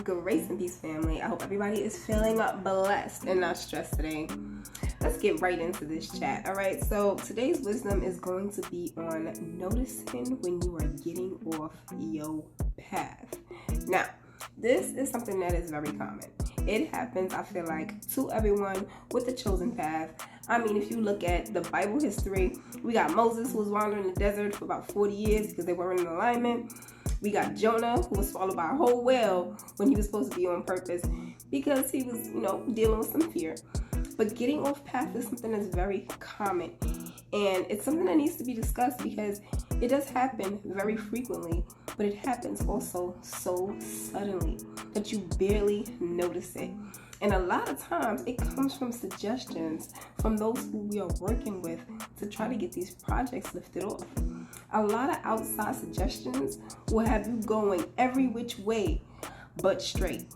Grace and peace, family. I hope everybody is feeling blessed and not stressed today. Let's get right into this chat. All right, so today's wisdom is going to be on noticing when you are getting off your path. Now, this is something that is very common. It happens, I feel like, to everyone with the chosen path. I mean, if you look at the Bible history, we got Moses, who was wandering the desert for about 40 years because they weren't in alignment. We got Jonah, who was swallowed by a whole whale when he was supposed to be on purpose because he was, dealing with some fear. But getting off path is something that's very common. And it's something that needs to be discussed because it does happen very frequently, but it happens also so suddenly that you barely notice it. And a lot of times it comes from suggestions from those who we are working with to try to get these projects lifted off. A lot of outside suggestions will have you going every which way but straight.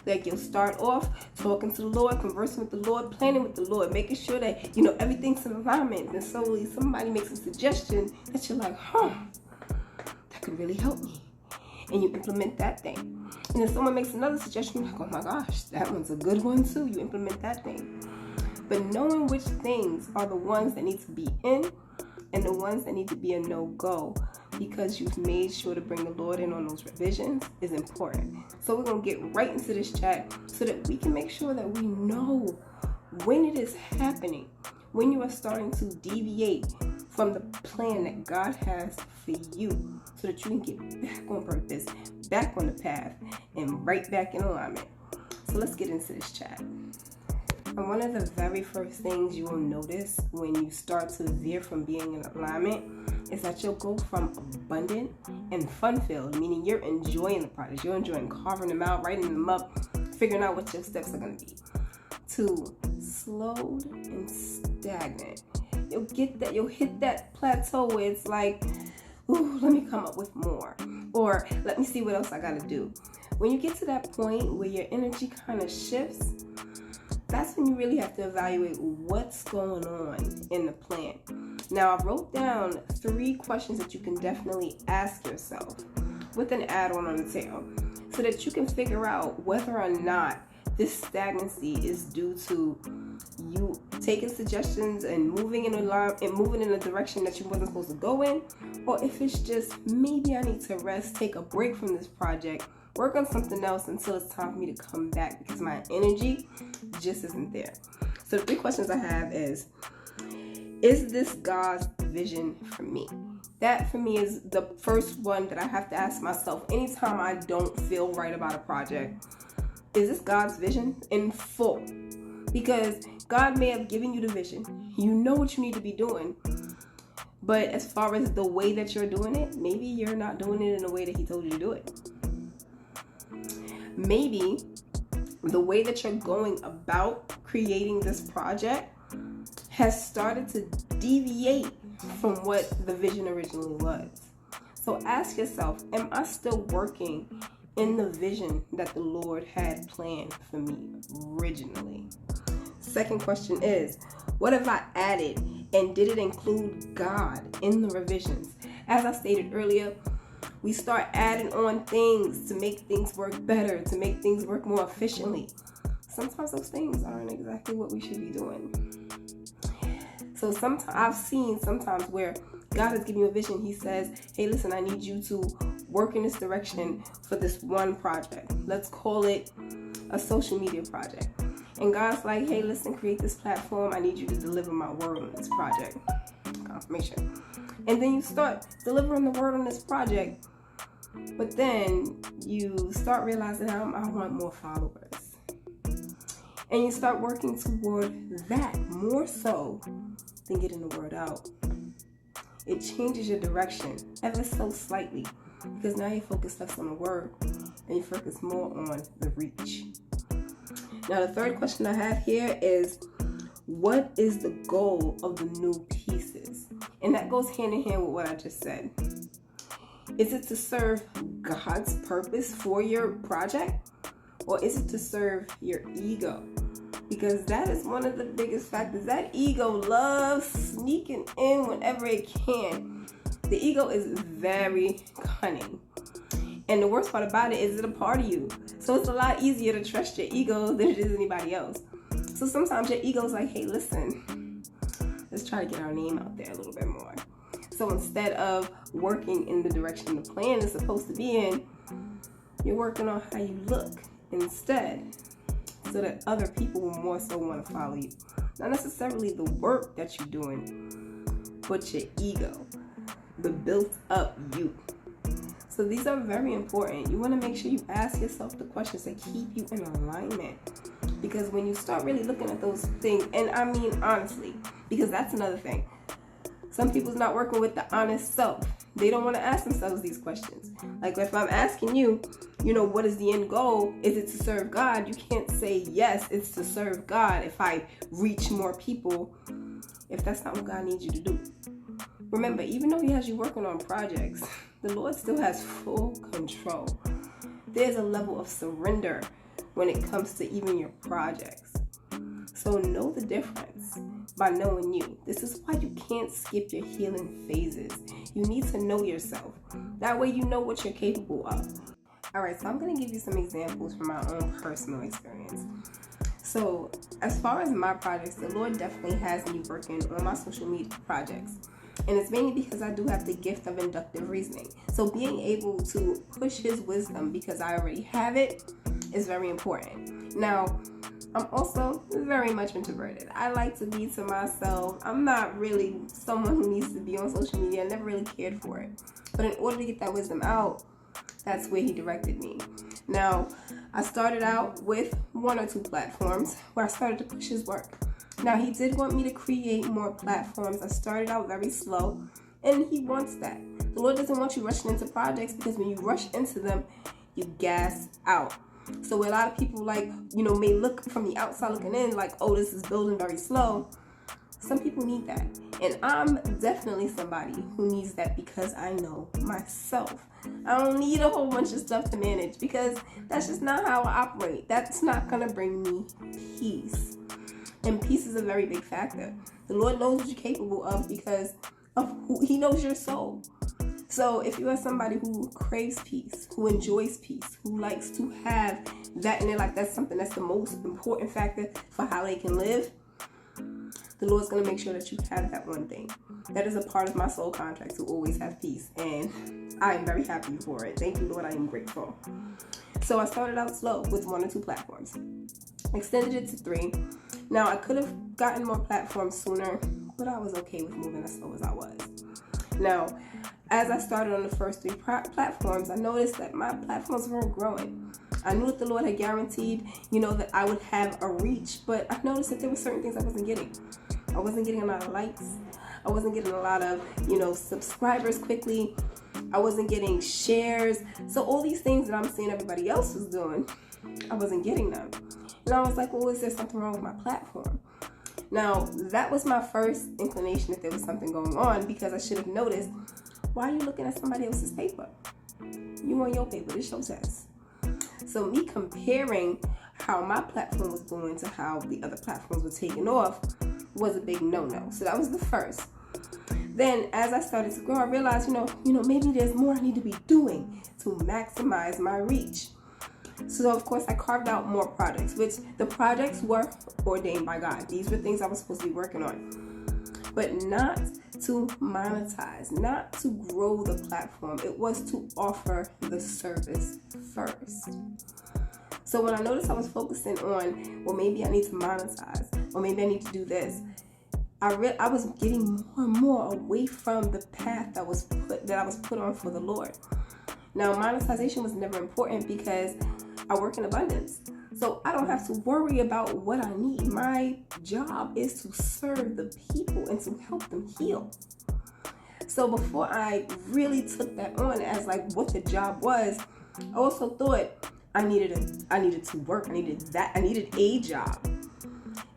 Like you'll start off talking to the Lord, conversing with the Lord, planning with the Lord, making sure that, everything's in alignment. And slowly somebody makes a suggestion that you're like, that could really help me. And you implement that thing. And then someone makes another suggestion, you're like, oh my gosh, that one's a good one too. You implement that thing. But knowing which things are the ones that need to be in and the ones that need to be a no-go because you've made sure to bring the Lord in on those revisions is important. So we're going to get right into this chat so that we can make sure that we know when it is happening, when you are starting to deviate from the plan that God has for you so that you can get back on purpose, back on the path, and right back in alignment. So let's get into this chat. And one of the very first things you will notice when you start to veer from being in alignment is that you'll go from abundant and fun-filled, meaning you're enjoying the project, you're enjoying carving them out, writing them up, figuring out what your steps are going to be, to slowed and stagnant. You'll hit that plateau where it's like, ooh, let me come up with more, or let me see what else I got to do. When you get to that point where your energy kind of shifts, that's when you really have to evaluate what's going on in the plan. Now, I wrote down 3 questions that you can definitely ask yourself with an add-on the tail so that you can figure out whether or not this stagnancy is due to you taking suggestions and moving in a direction that you wasn't supposed to go in, or if it's just maybe I need to rest, take a break from this project, work on something else until it's time for me to come back because my energy just isn't there. So the 3 questions I have is this God's vision for me? That for me is the first one that I have to ask myself anytime I don't feel right about a project. Is this God's vision in full? Because God may have given you the vision. You know what you need to be doing. But as far as the way that you're doing it, maybe you're not doing it in the way that He told you to do it. Maybe the way that you're going about creating this project has started to deviate from what the vision originally was. So ask yourself, am I still working in the vision that the Lord had planned for me originally? Second question is, what have I added and did it include God in the revisions? As I stated earlier, we start adding on things to make things work better, to make things work more efficiently. Sometimes those things aren't exactly what we should be doing. So I've seen sometimes where God has given you a vision. He says, hey, listen, I need you to work in this direction for this one project. Let's call it a social media project. And God's like, hey, listen, create this platform. I need you to deliver my word on this project. Confirmation. And then you start delivering the word on this project. But then you start realizing I want more followers. And you start working toward that more so than getting the word out. It changes your direction ever so slightly because now you focus less on the word and you focus more on the reach. Now, the third question I have here is, what is the goal of the new pieces? And that goes hand in hand with what I just said. Is it to serve God's purpose for your project? Or is it to serve your ego? Because that is one of the biggest factors. That ego loves sneaking in whenever it can. The ego is very cunning. And the worst part about it is it's a part of you. So it's a lot easier to trust your ego than it is anybody else. So sometimes your ego is like, hey, listen, let's try to get our name out there a little bit more. So instead of working in the direction the plan is supposed to be in, you're working on how you look instead, so that other people will more so want to follow you. Not necessarily the work that you're doing, but your ego, the built up you. So these are very important. You want to make sure you ask yourself the questions that keep you in alignment. Because when you start really looking at those things, and I mean honestly, because that's another thing. Some people's not working with the honest self. They don't want to ask themselves these questions. Like if I'm asking you, what is the end goal? Is it to serve God? You can't say, yes, it's to serve God if I reach more people, if that's not what God needs you to do. Remember, even though He has you working on projects, the Lord still has full control. There's a level of surrender when it comes to even your projects. So know the difference by knowing you. This is why you can't skip your healing phases. You need to know yourself. That way you know what you're capable of. Alright, so I'm going to give you some examples from my own personal experience. So as far as my projects, the Lord definitely has me working on my social media projects. And it's mainly because I do have the gift of inductive reasoning. So being able to push His wisdom because I already have it is very important. Now, I'm also very much introverted. I like to be to myself. I'm not really someone who needs to be on social media. I never really cared for it. But in order to get that wisdom out, that's where He directed me. Now, I started out with 1 or 2 platforms where I started to push His work. Now, He did want me to create more platforms. I started out very slow, and He wants that. The Lord doesn't want you rushing into projects, because when you rush into them, you gas out. So where a lot of people may look from the outside looking in like, oh, this is building very slow. Some people need that. And I'm definitely somebody who needs that, because I know myself. I don't need a whole bunch of stuff to manage, because that's just not how I operate. That's not going to bring me peace. And peace is a very big factor. The Lord knows what you're capable of because of who He knows your soul. So if you are somebody who craves peace, who enjoys peace, who likes to have that in their life, that's something that's the most important factor for how they can live, the Lord's going to make sure that you have that one thing. That is a part of my soul contract, to always have peace. And I am very happy for it. Thank you, Lord. I am grateful. So I started out slow with 1 or 2 platforms. Extended it to 3. Now, I could have gotten more platforms sooner, but I was okay with moving as slow as I was. Now, as I started on the first 3 platforms, I noticed that my platforms weren't growing. I knew that the Lord had guaranteed, that I would have a reach, but I noticed that there were certain things I wasn't getting. I wasn't getting a lot of likes. I wasn't getting a lot of, subscribers quickly. I wasn't getting shares. So all these things that I'm seeing everybody else was doing, I wasn't getting them. And I was like, well, is there something wrong with my platform? Now, that was my first inclination that there was something going on, because I should have noticed, why are you looking at somebody else's paper? You want your paper, this your test. So me comparing how my platform was doing to how the other platforms were taking off was a big no-no. So that was the first. Then as I started to grow, I realized, maybe there's more I need to be doing to maximize my reach. So of course I carved out more projects, which the projects were ordained by God. These were things I was supposed to be working on, but not to monetize, not to grow the platform. It was to offer the service first. So when I noticed I was focusing on, well, maybe I need to monetize, or maybe I need to do this, I was getting more and more away from the path that I was put on for the Lord. Now, monetization was never important because I work in abundance. So I don't have to worry about what I need. My job is to serve the people and to help them heal. So before I really took that on as what the job was, I also thought I needed to work. I needed a job.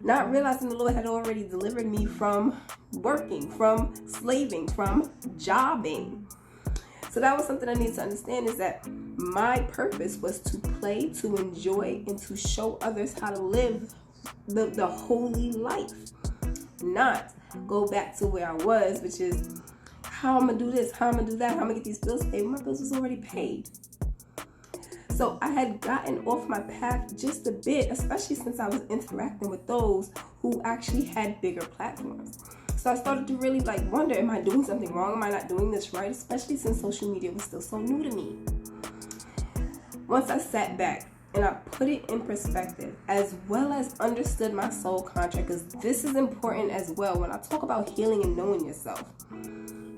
Not realizing the Lord had already delivered me from working, from slaving, from jobbing. So that was something I needed to understand, is that my purpose was to play, to enjoy, and to show others how to live the holy life. Not go back to where I was, which is how I'm going to do this, how I'm going to do that, how I'm going to get these bills paid. My bills was already paid. So I had gotten off my path just a bit, especially since I was interacting with those who actually had bigger platforms. So I started to really wonder, am I doing something wrong? Am I not doing this right? Especially since social media was still so new to me. Once I sat back and I put it in perspective, as well as understood my soul contract, because this is important as well. When I talk about healing and knowing yourself,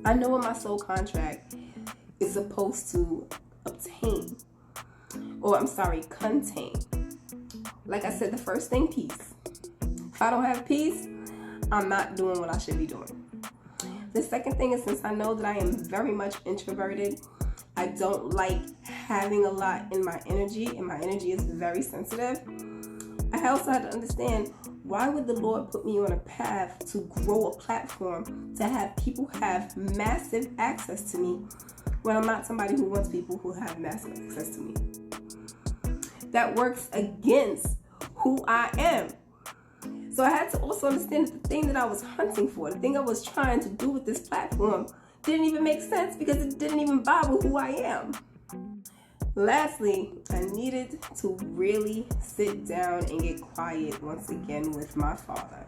I know what my soul contract is supposed to contain. Like I said, the first thing, peace. If I don't have peace, I'm not doing what I should be doing. The second thing is, since I know that I am very much introverted, I don't like having a lot in my energy, and my energy is very sensitive. I also had to understand, why would the Lord put me on a path to grow a platform to have people have massive access to me when I'm not somebody who wants people who have massive access to me? That works against who I am. So I had to also understand that the thing that I was hunting for, the thing I was trying to do with this platform, didn't even make sense because it didn't even vibe with who I am. Lastly, I needed to really sit down and get quiet once again with my Father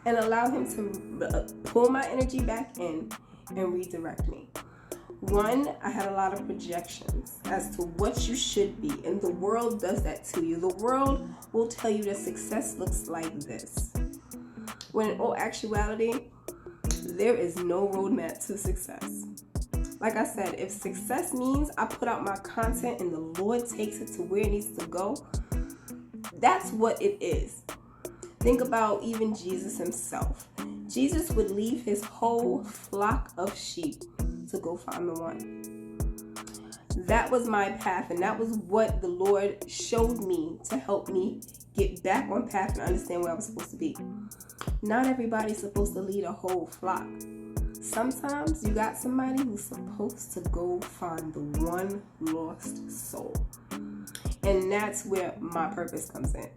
and allow Him to pull my energy back in and redirect me. One, I had a lot of projections as to what you should be, and the world does that to you. The world will tell you that success looks like this, when in all actuality, there is no roadmap to success. Like I said, if success means I put out my content and the Lord takes it to where it needs to go, that's what it is. Think about even Jesus Himself. Jesus would leave His whole flock of sheep to go find the one. That was my path, and that was what the Lord showed me to help me get back on path and understand where I was supposed to be. Not everybody's supposed to lead a whole flock. Sometimes you got somebody who's supposed to go find the one lost soul. And that's where my purpose comes in.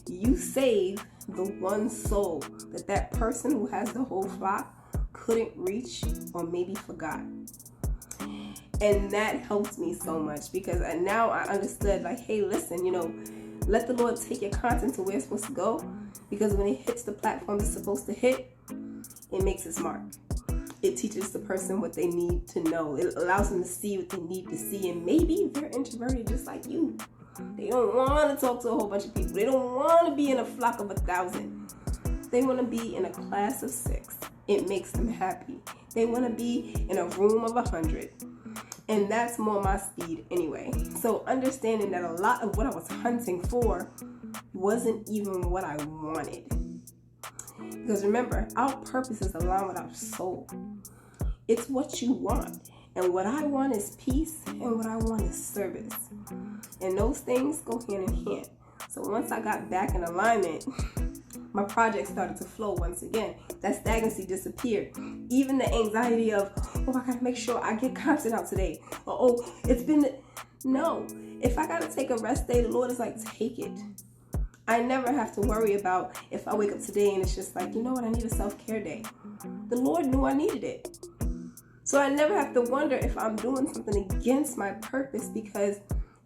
You save the one soul that person who has the whole flock couldn't reach or maybe forgot. And that helped me so much, because now I understood, hey, listen, let the Lord take your content to where it's supposed to go, because when it hits the platform it's supposed to hit, it makes its mark. It teaches the person what they need to know. It allows them to see what they need to see. And maybe they're introverted just like you. They don't want to talk to a whole bunch of people. They don't want to be in a flock of 1,000. They want to be in a class of 6. It makes them happy. They want to be in a room of 100. And that's more my speed anyway. So understanding that a lot of what I was hunting for wasn't even what I wanted. Because remember, our purpose is aligned with our soul. It's what you want. And what I want is peace, and what I want is service. And those things go hand in hand. So once I got back in alignment, my project started to flow once again. That stagnancy disappeared. Even the anxiety of, I gotta make sure I get content out today. No. If I gotta take a rest day, the Lord is take it. I never have to worry about if I wake up today and it's just I need a self-care day. The Lord knew I needed it. So I never have to wonder if I'm doing something against my purpose, because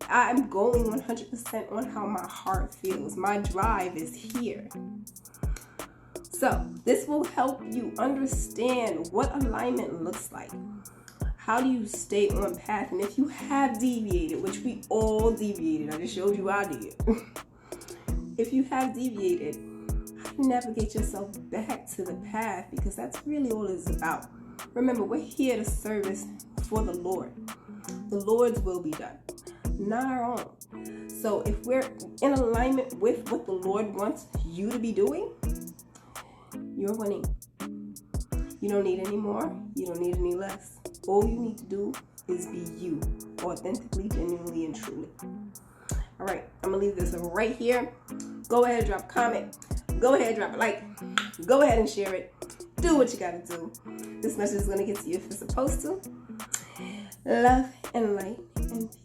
I'm going 100% on how my heart feels. My drive is here. So this will help you understand what alignment looks like. How do you stay on path? And if you have deviated, which we all deviated, I just showed you I did. If you have deviated, how do you navigate yourself back to the path? Because that's really all it's about. Remember, we're here to service for the Lord. The Lord's will be done, not our own. So if we're in alignment with what the Lord wants you to be doing, you're winning. You don't need any more. You don't need any less. All you need to do is be you, authentically, genuinely, and truly. All right, I'm going to leave this right here. Go ahead and drop a comment. Go ahead and drop a like. Go ahead and share it. Do what you got to do. This message is going to get to you if it's supposed to. Love and light and peace.